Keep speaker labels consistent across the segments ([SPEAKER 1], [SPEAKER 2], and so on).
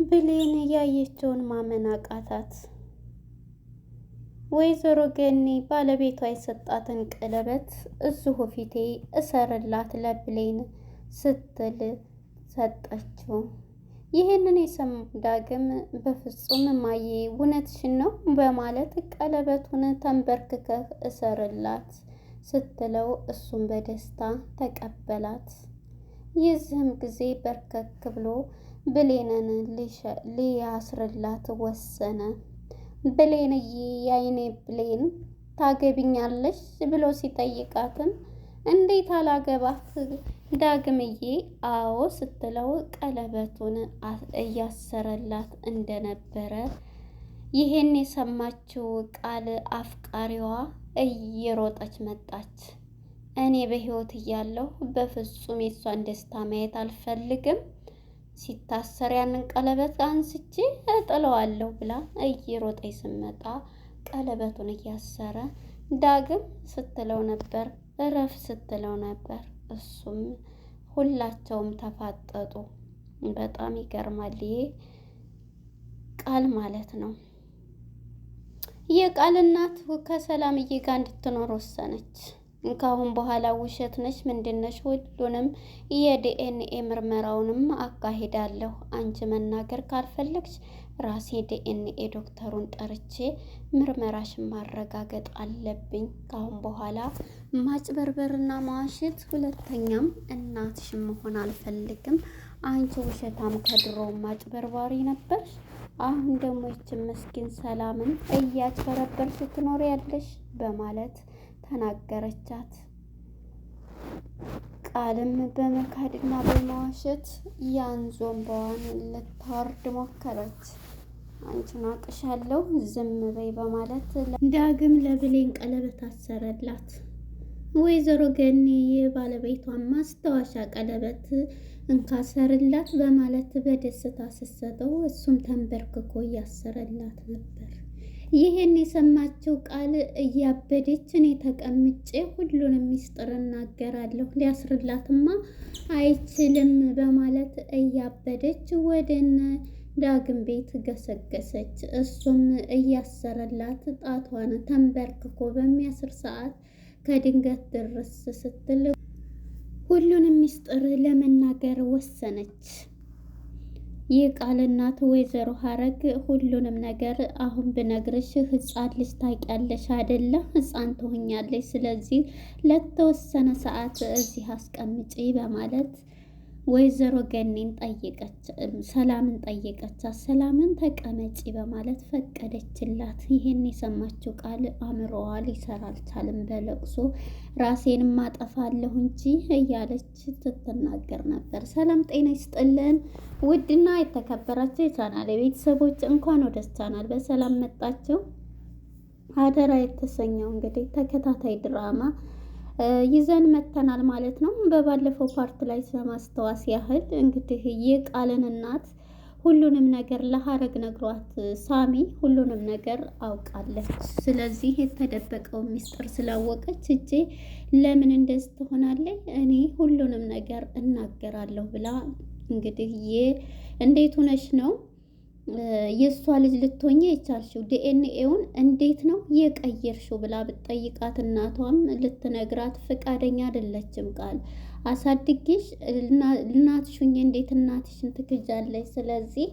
[SPEAKER 1] ብሌን ያየችውን ማመን አቃታት። ወይዘሮ ገኒ ባለቤቷ የሰጣትን ቀለበት እዚሁ ፊቴ እሰርላት ለብሌን ስትል ሰጠችው። ይህንን የሰማ ዳግም በፍጹም እማዬ እውነትሽን ነው በማለት ቀለበቱን ተንበርክከህ እሰርላት ስትለው እሱም በደስታ ተቀበላት። የዚህም ጊዜ በርከክ ብሎ ብሌንን ሊያስርላት ወሰነ። ብሌንዬ የአይኔ ብሌን ታገቢኛለሽ ብሎ ሲጠይቃትም እንዴት አላገባህ ዳግምዬ አዎ ስትለው ቀለበቱን እያሰረላት እንደነበረ ይሄን የሰማችው ቃል አፍቃሪዋ እየሮጠች መጣች። እኔ በህይወት እያለሁ በፍጹም የሷን ደስታ ማየት አልፈልግም፣ ሲታሰር ያንን ቀለበት አንስቼ እጥለዋለሁ ብላ እየሮጠች ስመጣ ቀለበቱን እያሰረ ዳግም ስትለው ነበር፣ እረፍ ስትለው ነበር። እሱም ሁላቸውም ተፋጠጡ። በጣም ይገርማል። ይሄ ቃል ማለት ነው። የቃል እናት ከሰላምዬ ጋር እንድትኖር ወሰነች። ከአሁን በኋላ ውሸት ነሽ ምንድነሽ? ሁሉንም የዲኤንኤ ምርመራውንም አካሂዳለሁ። አንቺ መናገር ካልፈለግሽ ራሴ ዲኤንኤ ዶክተሩን ጠርቼ ምርመራሽን ማረጋገጥ አለብኝ። ከአሁን በኋላ ማጭበርበርና ማዋሸት ሁለተኛም እናትሽን መሆን አልፈልግም። አንቺ ውሸታም ከድሮውም ማጭበርባሪ ነበርሽ። አሁን ደግሞ ይችን ምስኪን ሰላምን እያጭበረበርሽ ትኖሪያለሽ በማለት ተናገረቻት። ቃልም በመካድና በመዋሸት ያን ዞምባዋን ልታወርድ ሞከረች። አንቺን አቅሻለሁ ዝም በይ በማለት ዳግም ለብሌን ቀለበት አሰረላት። ወይዘሮ ገኒ የባለቤቷን ማስታወሻ ቀለበት እንካሰርላት በማለት በደስታ ስትሰጠው እሱም ተንበርክኮ እያሰረላት ነበር። ይህን የሰማችው ቃል እያበደች እኔ ተቀምጬ ሁሉንም ሚስጥር እናገራለሁ ሊያስርላትማ አይችልም በማለት እያበደች ወደነ ዳግም ቤት ገሰገሰች። እሱም እያሰረላት ጣቷን ተንበርክኮ በሚያስር ሰዓት ከድንገት ድርስ ስትል ሁሉንም ሚስጥር ለመናገር ወሰነች። የቃል እናት ወይዘሮ ሀረግ ሁሉንም ነገር አሁን ብነግርሽ ህፃን ልጅ ታውቂያለሽ አይደለ? ህፃን ትሆኛለሽ። ስለዚህ ለተወሰነ ሰዓት እዚህ አስቀምጪ በማለት ወይዘሮ ገኒን ጠየቀች። ሰላምን ጠየቀቻት። ሰላምን ተቀመጪ በማለት ፈቀደችላት። ይሄን የሰማችው ቃል አእምሮዋ ሊሰራ አልቻለም። በለቅሶ ራሴንም አጠፋለሁ እንጂ እያለች ስትናገር ነበር። ሰላም ጤና ይስጥልን ውድና የተከበራችሁ የቻናል ቤተሰቦች እንኳን ወደ ቻናል በሰላም መጣችሁ። አደራ የተሰኘው እንግዲህ ተከታታይ ድራማ ይዘን መተናል ማለት ነው። በባለፈው ፓርት ላይ ለማስታወስ ያህል እንግዲህ የቃልን እናት ሁሉንም ነገር ለሀረግ ነግሯት ሳሚ ሁሉንም ነገር አውቃለች። ስለዚህ የተደበቀው ሚስጥር ስላወቀች እጄ ለምን እንደዚህ ትሆናለች እኔ ሁሉንም ነገር እናገራለሁ ብላ እንግዲህ እንዴት ሆነሽ ነው የእሷ ልጅ ልትሆኚ የቻልሽው? ዲኤንኤውን እንዴት ነው የቀየርሽው? ብላ ብትጠይቃት እናቷም ልትነግራት ፈቃደኛ አይደለችም። ቃል አሳድጌሽ እናትሽ ሁኜ እንዴት እናትሽን ትክጃለሽ? ስለዚህ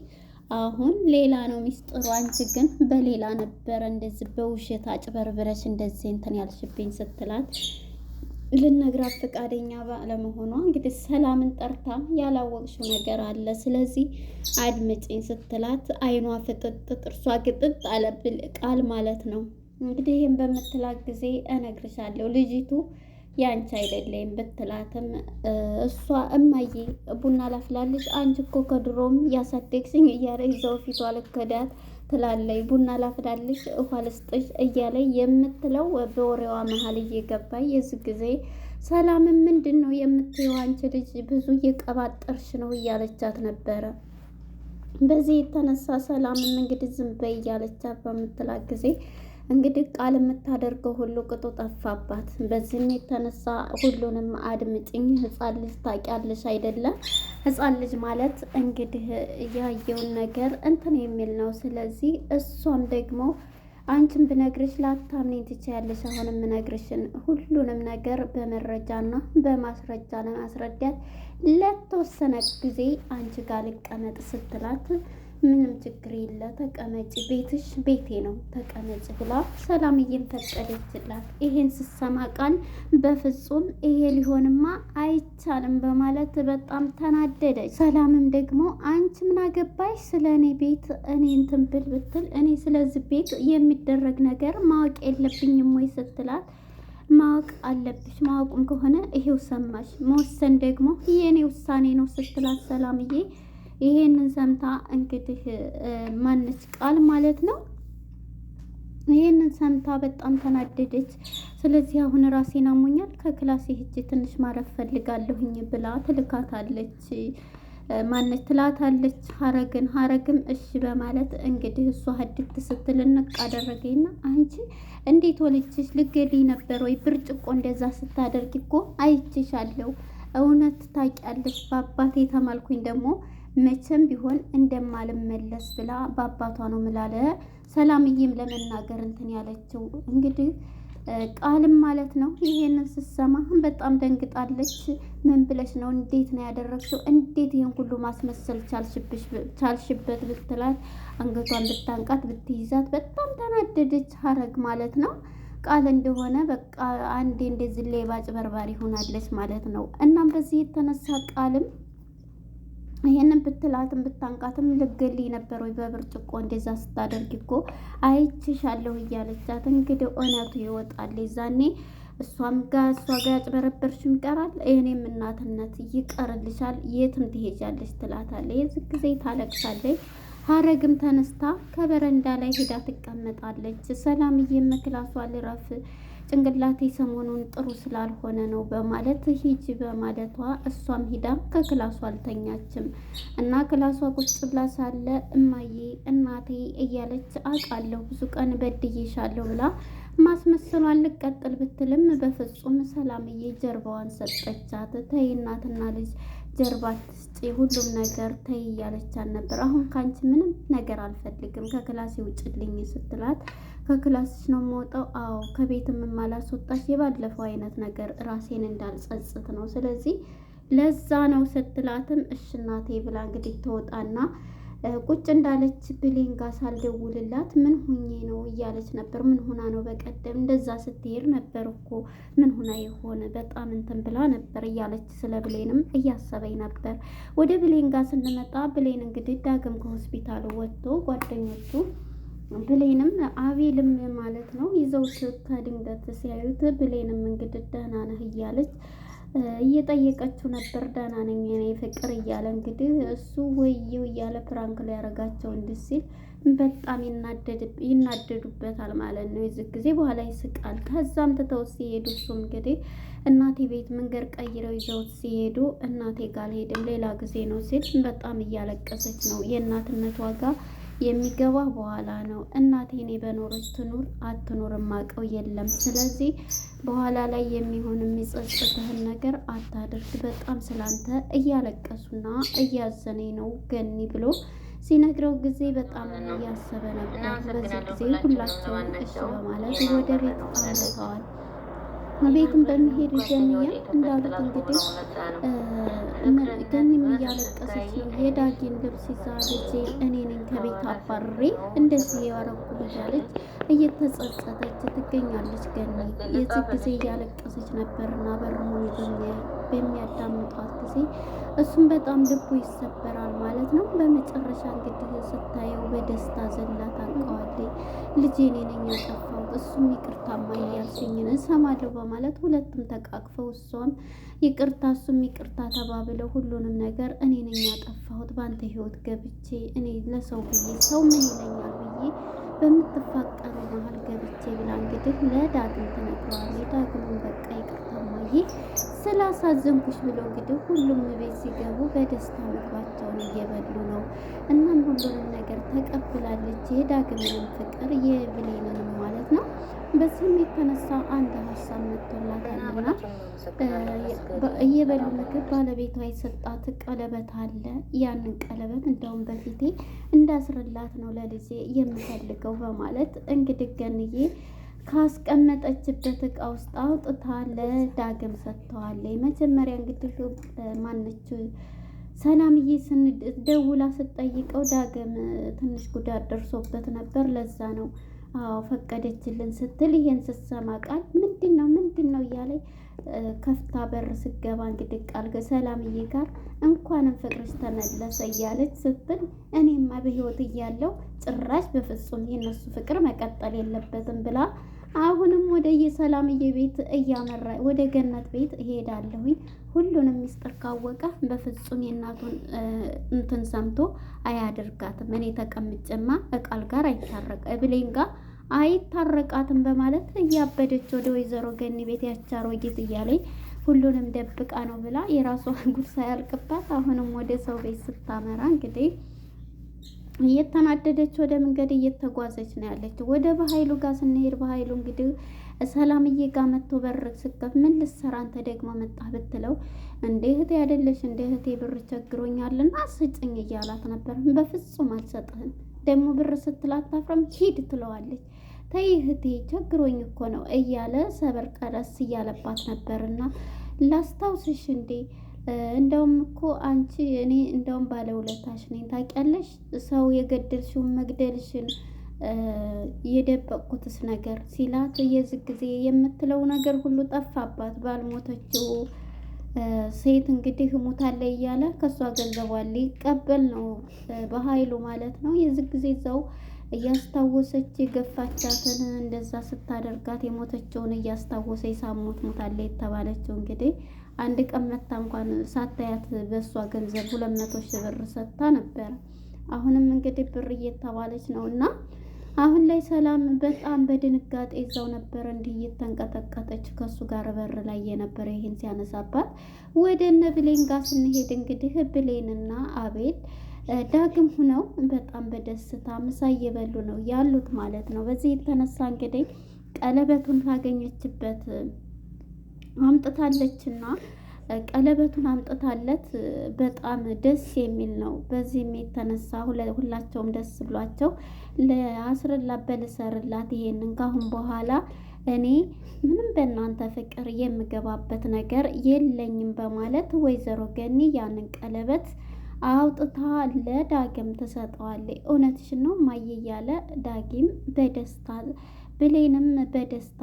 [SPEAKER 1] አሁን ሌላ ነው ሚስጥሩ። አንቺ ግን በሌላ ነበረ እንደዚህ በውሸት አጭበርብረሽ እንደዚህ እንትን ያልሽብኝ ስትላት ልነግራት ፈቃደኛ ባለመሆኗ እንግዲህ ሰላምን ጠርታ ያላወቅሽው ነገር አለ ስለዚህ አድምጪኝ ስትላት አይኗ ፍጥጥ ጥርሷ ግጥጥ አለብል ቃል ማለት ነው። እንግዲህ ይህን በምትላት ጊዜ እነግርሻለሁ ልጅቱ ያንቺ አይደለም ብትላትም እሷ እማዬ ቡና ላፍላልሽ አንቺ እኮ ከድሮም ያሳደግሽኝ እያለ ይዘው ፊቷ ልከዳት ትላለይ። ቡና ላፍላልሽ ውሃ ልስጥሽ እያለ የምትለው በወሬዋ መሀል እየገባይ የዚህ ጊዜ ሰላምን ምንድን ነው የምትይው አንቺ ልጅ ብዙ እየቀባጠርሽ ነው እያለቻት ነበረ። በዚህ የተነሳ ሰላምም እንግዲህ ዝም በይ እያለቻት በምትላት ጊዜ እንግዲህ ቃል የምታደርገው ሁሉ ቅጡ ጠፋባት። በዚህም የተነሳ ሁሉንም አድምጭኝ፣ ህፃን ልጅ ታውቂያለሽ አይደለም? ህፃን ልጅ ማለት እንግዲህ ያየውን ነገር እንትን የሚል ነው። ስለዚህ እሷም ደግሞ አንቺን ብነግርሽ ላታምኔ ትችያለሽ። አሁን የምነግርሽን ሁሉንም ነገር በመረጃና በማስረጃ ለማስረዳት ለተወሰነ ጊዜ አንቺ ጋር ልቀመጥ ስትላት ምንም ችግር የለ ተቀመጭ፣ ቤትሽ ቤቴ ነው ተቀመጭ ብላ ሰላምዬን ፈቀደችላት። ይሄን ስሰማ ቃል በፍጹም ይሄ ሊሆንማ አይቻልም በማለት በጣም ተናደደች። ሰላምም ደግሞ አንቺ ምን አገባሽ ስለ እኔ ቤት እኔ እንትን ብል ብትል እኔ ስለዚህ ቤት የሚደረግ ነገር ማወቅ የለብኝም ወይ ስትላት ማወቅ አለብሽ፣ ማወቁም ከሆነ ይሄው ሰማሽ፣ መወሰን ደግሞ የእኔ ውሳኔ ነው ስትላት ሰላምዬ ይሄንን ሰምታ እንግዲህ ማነች ቃል ማለት ነው። ይሄንን ሰምታ በጣም ተናደደች። ስለዚህ አሁን ራሴን አሞኛል ከክላሴ ሂጅ ትንሽ ማረፍ ፈልጋለሁኝ ብላ ትልካታለች። ማነች ትላታለች ሀረግም እሺ በማለት እንግዲህ እሷ ህድት ስትል እንቅ አደረገኝና አንቺ እንዴት ወልጅሽ ልገድይ ነበር ወይ? ብርጭቆ እንደዛ ስታደርግ እኮ አይችሻለሁ። እውነት ታውቂያለሽ በአባቴ ተማልኩኝ ደግሞ መቼም ቢሆን እንደማልመለስ ብላ በአባቷ ነው ምላለ ሰላምዬም ለመናገር እንትን ያለችው እንግዲህ ቃልም ማለት ነው። ይሄንን ስትሰማ በጣም ደንግጣለች። ምን ብለሽ ነው? እንዴት ነው ያደረግሽው? እንዴት ይሄን ሁሉ ማስመሰል ቻልሽበት? ብትላት አንገቷን ብታንቃት ብትይዛት በጣም ተናደደች። ሀረግ ማለት ነው። ቃል እንደሆነ በቃ አንዴ እንደዚህ ሌባ አጭበርባሪ ሆናለች ማለት ነው። እናም በዚህ የተነሳ ቃልም ይሄንን ብትላትም ብታንቃትም ልገልይ ነበር ወይ በብርጭቆ እንደዛ ስታደርግ እኮ አይችሻለሁ እያለቻት እንግዲህ እውነቱ ይወጣል። ዛኔ እሷ ጋር ያጭበረበርሽም ይቀራል፣ እኔም እናትነት ይቀርልሻል፣ የትም ትሄጃለሽ ትላታለች። የዚህ ጊዜ ታለቅሳለች። ሀረግም ተነስታ ከበረንዳ ላይ ሄዳ ትቀመጣለች። ሰላምዬም ክላሷ ልረፍ ጭንቅላቴ ሰሞኑን ጥሩ ስላልሆነ ነው በማለት ሂጂ በማለቷ እሷም ሂዳ ከክላሷ አልተኛችም እና ክላሷ ቁጭ ብላ ሳለ እማዬ እናቴ እያለች አውቃለሁ ብዙ ቀን በድዬሻለሁ ብላ ማስመሰሏን ልቀጥል ብትልም በፍጹም ሰላምዬ ጀርባዋን ሰጠቻት። ተይ እናትና ልጅ ጀርባ ትስጪ፣ ሁሉም ነገር ተይ እያለቻት ነበር። አሁን ካንቺ ምንም ነገር አልፈልግም ከክላሴ ውጭልኝ ስትላት ከክላስሽ ነው የምወጣው። አዎ ከቤትም የማላስወጣሽ የባለፈው አይነት ነገር ራሴን እንዳልጸጽት ነው፣ ስለዚህ ለዛ ነው ስትላትም እሺ እናቴ ብላ እንግዲህ ትወጣና ቁጭ እንዳለች ብሌን ጋር ሳልደውልላት ምን ሁኜ ነው እያለች ነበር። ምን ሁና ነው? በቀደም እንደዛ ስትሄድ ነበር እኮ ምን ሁና የሆነ በጣም እንትን ብላ ነበር እያለች ስለ ብሌንም እያሰበኝ ነበር። ወደ ብሌን ጋር ስንመጣ ብሌን እንግዲህ ዳግም ከሆስፒታሉ ወጥቶ ጓደኞቹ ብሌንም አቤልም ማለት ነው ይዘውት ከድንገት ሲያዩት ብሌንም እንግዲህ ደህና ነህ እያለች እየጠየቀችው ነበር። ደህና ነኝ የኔ ፍቅር እያለ እንግዲህ እሱ ወየው እያለ ፕራንክ ላይ ያረጋቸው እንዲህ ሲል በጣም ይናደዱበታል ማለት ነው። የዚህ ጊዜ በኋላ ይስቃል። ከዛም ትተው ሲሄዱ እሱ እንግዲህ እናቴ ቤት መንገድ ቀይረው ይዘውት ሲሄዱ እናቴ ጋር አልሄድም ሌላ ጊዜ ነው ሲል በጣም እያለቀሰች ነው። የእናትነት ዋጋ የሚገባ በኋላ ነው። እናቴ እኔ በኖረች ትኑር አትኑር ማቀው የለም። ስለዚህ በኋላ ላይ የሚሆን የሚጸጽትህን ነገር አታድርግ። በጣም ስላንተ እያለቀሱና እያዘነኝ ነው ገኒ ብሎ ሲነግረው ጊዜ በጣም እያሰበ ነበር። በዚህ ጊዜ ሁላቸውም እሺ በማለት ወደ ቤት አምርተዋል። ቤትም በሚሄድ ገኒያ እንዳሉት እንግዲህ ገኒም እያለቀሰች ነው። የዳጊን ልብስ ይዛ ልጄ እኔ ነኝ ከቤት አባሬ እንደዚህ ያረኩ እያለች እየተጸጸተች ትገኛለች። ገኒ የዚህ ጊዜ እያለቀሰች ነበርና በሩን በሚያዳምጧት ጊዜ እሱም በጣም ልቡ ይሰበራል ማለት ነው። በመጨረሻ እንግዲህ ስታየው በደስታ ዘላ ታንቀዋለች። ልጄ እኔ ነኝ ያጠፋሁት እሱም ይቅርታማ እያልሽኝን እሰማለሁ በማለት ሁለቱም ተቃቅፈው እሷም ይቅርታ እሱም ይቅርታ ተባብለው ሁሉንም ነገር እኔ ነኝ ያጠፋሁት በአንተ ህይወት ገብቼ እኔ ለሰው ብዬ ሰው ምን ይለኛል ብዬ በምትፋቀረው መሀል ገብቼ ብላ እንግዲህ ለዳግም ትነግረዋለች። ዳግም በቃ ይቅርታ ማየ ስላሳዘንኩሽ ብሎ እንግዲህ ሁሉም ቤት ሲገቡ በደስታ ምግባቸውን እየበሉ ነው። እናም ሁሉንም ነገር ተቀብላለች፣ የዳግምንም ፍቅር የብሌንንም ማለት ነው። በዚህም የተነሳ አንድ ሀሳብ መጥቶላታልና እየበሉ ምግብ ባለቤቷ የሰጣት ቀለበት አለ። ያንን ቀለበት እንደውም በፊቴ እንዳስርላት ነው ለልጄ የምፈልገው በማለት እንግዲህ ገንዬ ካስቀመጠችበት እቃ ውስጥ አውጥታ ለዳግም ሰጥተዋለች። መጀመሪያ እንግዲህ ማነች ሰላምዬ ደውላ ስትጠይቀው ዳግም ትንሽ ጉዳት ደርሶበት ነበር። ለዛ ነው አዎ ፈቀደችልን ስትል ይሄን ስትሰማ ቃል ምንድን ነው እያለ ከፍታ በር ስገባ እንግዲህ ቃል ሰላምዬ ጋር እንኳንም ፍቅርሽ ተመለሰ እያለች ስትል እኔማ በህይወት እያለው ጭራሽ በፍጹም የነሱ ፍቅር መቀጠል የለበትም ብላ አሁንም ወደ የሰላምዬ ቤት እያመራ ወደ ገነት ቤት እሄዳለሁኝ። ሁሉንም ሚስጥር ካወቀ በፍጹም የእናቱን እንትን ሰምቶ አያደርጋትም። እኔ ተቀምጬማ እቃል ጋር ብሌን ጋር አይታረቃትም በማለት እያበደች ወደ ወይዘሮ ገኒ ቤት ያቻሮጊት እያለኝ ሁሉንም ደብቃ ነው ብላ የራሷ ጉድ ሳያልቅባት አሁንም ወደ ሰው ቤት ስታመራ እንግዲህ እየተናደደች ወደ መንገድ እየተጓዘች ነው ያለችው። ወደ በኃይሉ ጋር ስንሄድ በኃይሉ እንግዲህ ሰላምዬ ጋር መጥቶ በር ስከፍ ምን ልትሰራ አንተ ደግሞ መጣህ ብትለው እንደ እህቴ አይደለሽ እንደ እህቴ ብር ቸግሮኛልና ስጭኝ እያላት ነበር። በፍጹም አልሰጥህም ደግሞ ብር ስትላት ታፍረም ሂድ ትለዋለች። ተይ እህቴ ቸግሮኝ እኮ ነው እያለ ሰበር ቀረስ እያለባት ነበርና ላስታውስሽ እንዴ እንደውም እኮ አንቺ እኔ እንደውም ባለውለታሽ ነኝ ታውቂያለሽ። ሰው የገደልሽውን መግደልሽን የደበቅኩትስ ነገር ሲላት የዚህ ጊዜ የምትለው ነገር ሁሉ ጠፋባት። ባልሞተችው ሴት እንግዲህ ሞታለ እያለ ከሷ ገንዘቧን ሊቀበል ነው በኃይሉ ማለት ነው። የዚህ ጊዜ እዛው እያስታወሰች የገፋቻትን እንደዛ ስታደርጋት የሞተችውን እያስታወሰች ሳሞት ሞታለ የተባለችው እንግዲህ አንድ ቀን መታ እንኳን ሳታያት በእሷ ገንዘብ 200,000 ብር ሰጥታ ነበረ። አሁንም እንግዲህ ብር እየተባለች ነው እና አሁን ላይ ሰላም በጣም በድንጋጤ ይዛው ነበር እንዲህ እየተንቀጠቀጠች ከሱ ጋር በር ላይ የነበረ ይሄን ሲያነሳባት ወደ እነ ብሌን ጋር ስንሄድ እንግዲህ ብሌንና አቤል ዳግም ሁነው በጣም በደስታ ምሳ እየበሉ ነው ያሉት ማለት ነው። በዚህ የተነሳ እንግዲህ ቀለበቱን ካገኘችበት አምጥታለችና ቀለበቱን አምጥታለት በጣም ደስ የሚል ነው። በዚህም የተነሳ ሁላቸውም ደስ ብሏቸው ለአስርላት በልሰርላት ይሄንን ካሁን በኋላ እኔ ምንም በእናንተ ፍቅር የምገባበት ነገር የለኝም በማለት ወይዘሮ ገኒ ያንን ቀለበት አውጥታ ለዳግም ትሰጠዋለች። እውነትሽ ነው ማየ እያለ ዳጊም በደስታ ብሌንም በደስታ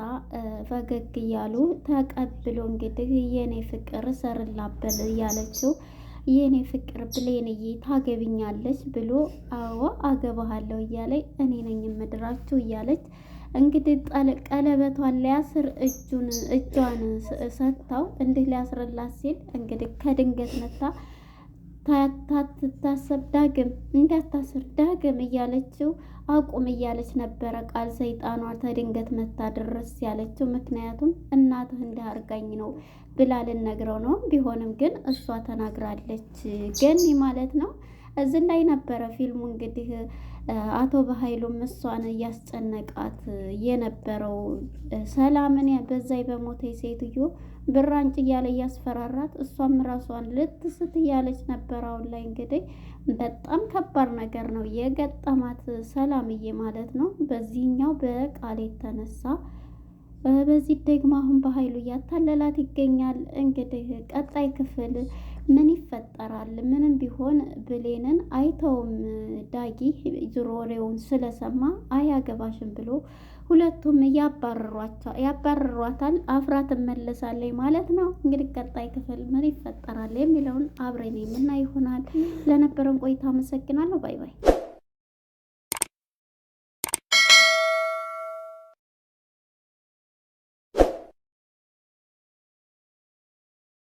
[SPEAKER 1] ፈገግ እያሉ ተቀብሎ እንግዲህ የኔ ፍቅር ሰርላበል እያለችው የኔ ፍቅር ብሌንዬ ታገቢኛለች ብሎ አዎ አገባሃለሁ እያለች እኔ ነኝ ምድራችሁ እያለች እንግዲህ ቀለበቷን ሊያስር እጇን ሰጥታው እንዲህ ሊያስርላት ሲል እንግዲህ ከድንገት መታ ታታታሰብ ዳግም እንዳታስር ዳግም እያለችው አቁም እያለች ነበረ ቃል ሰይጣኗ ተድንገት መታ ድረስ ያለችው። ምክንያቱም እናትህ እንዳርጋኝ ነው ብላ ልነግረው ነው። ቢሆንም ግን እሷ ተናግራለች ገኒ ማለት ነው። እዚህ ላይ ነበረ ፊልሙ እንግዲህ አቶ በኃይሉም እሷን እያስጨነቃት የነበረው ሰላምን በዛይ በሞተ ሴትዮ ብራንጭ እያለ እያስፈራራት እሷም ራሷን ልትስት እያለች ነበር። አሁን ላይ እንግዲህ በጣም ከባድ ነገር ነው የገጠማት ሰላምዬ ማለት ነው። በዚህኛው በቃል የተነሳ በዚህ ደግሞ አሁን በኃይሉ እያታለላት ይገኛል። እንግዲህ ቀጣይ ክፍል ምን ይፈጠራል? ምንም ቢሆን ብሌንን አይተውም ዳጊ ዙሮሬውን ስለሰማ አያገባሽም ብሎ ሁለቱም ያባርሯታል። አፍራ ትመለሳለች ማለት ነው። እንግዲህ ቀጣይ ክፍል ምን ይፈጠራል የሚለውን አብረን የምናይ ይሆናል። ለነበረን ቆይታ አመሰግናለሁ። ባይ ባይ።